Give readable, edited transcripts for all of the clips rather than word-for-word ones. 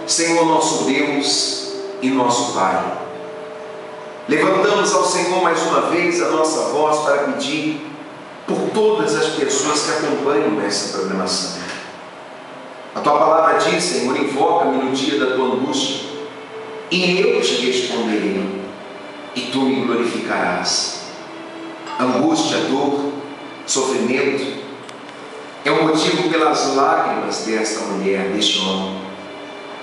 Senhor nosso Deus e nosso Pai, levantamos ao Senhor mais uma vez a nossa voz para pedir por todas as pessoas que acompanham essa programação. A Tua palavra diz, Senhor, invoca-me no dia da Tua angústia, e eu te responderei, e Tu me glorificarás. Angústia, dor, sofrimento é o motivo pelas lágrimas desta mulher, deste homem.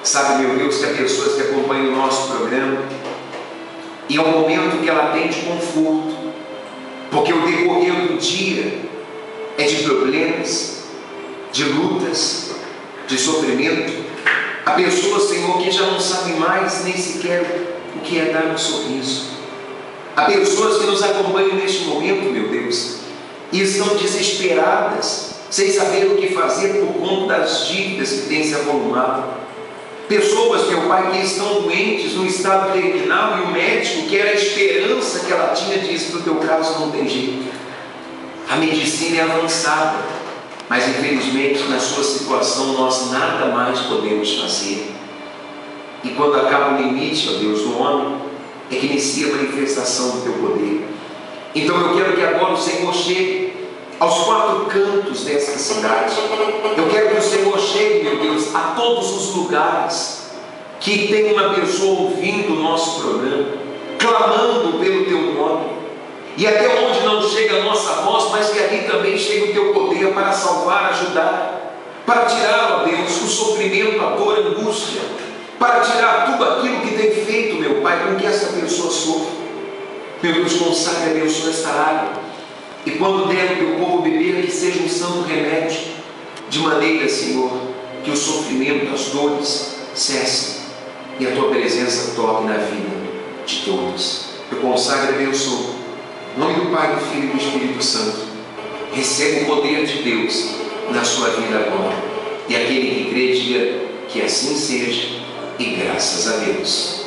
Sabe, meu Deus, que há pessoas que acompanham o nosso programa e é um momento que ela tem de conforto, porque o decorrer do dia é de problemas, de lutas, de sofrimento. Há pessoas, Senhor, que já não sabem mais nem sequer o que é dar um sorriso. Há pessoas que nos acompanham neste momento, meu Deus, e estão desesperadas, sem saber o que fazer por conta das dívidas que têm se avolumado. Pessoas, meu Pai, que estão doentes no estado terminal e o médico, que era a esperança que ela tinha, diz que o teu caso não tem jeito. A medicina é avançada, mas infelizmente na sua situação nós nada mais podemos fazer. E quando acaba o limite, ó Deus, do homem, é que inicia a manifestação do teu poder. Então eu quero que agora o Senhor chegue aos quatro cantos desta cidade. Eu quero que o Senhor chegue, meu Deus, a todos os lugares que tem uma pessoa ouvindo o nosso programa, clamando pelo teu nome, e até onde não chega a nossa voz, mas que ali também chega o teu poder para salvar, ajudar, para tirar, ó Deus, o sofrimento, a dor, a angústia, para tirar tudo aquilo que tem feito, meu Pai, com que essa pessoa sofra. Meu Deus, consagra, abençoa esta água, e quando der o teu povo beber, que seja um santo remédio, de maneira, Senhor, que o sofrimento, as dores cessem e a tua presença toque na vida de todos. Eu consagro e abençoo. Em nome do Pai, do Filho e do Espírito Santo. Receba o poder de Deus na sua vida agora. E aquele que crê, diga que assim seja, e graças a Deus.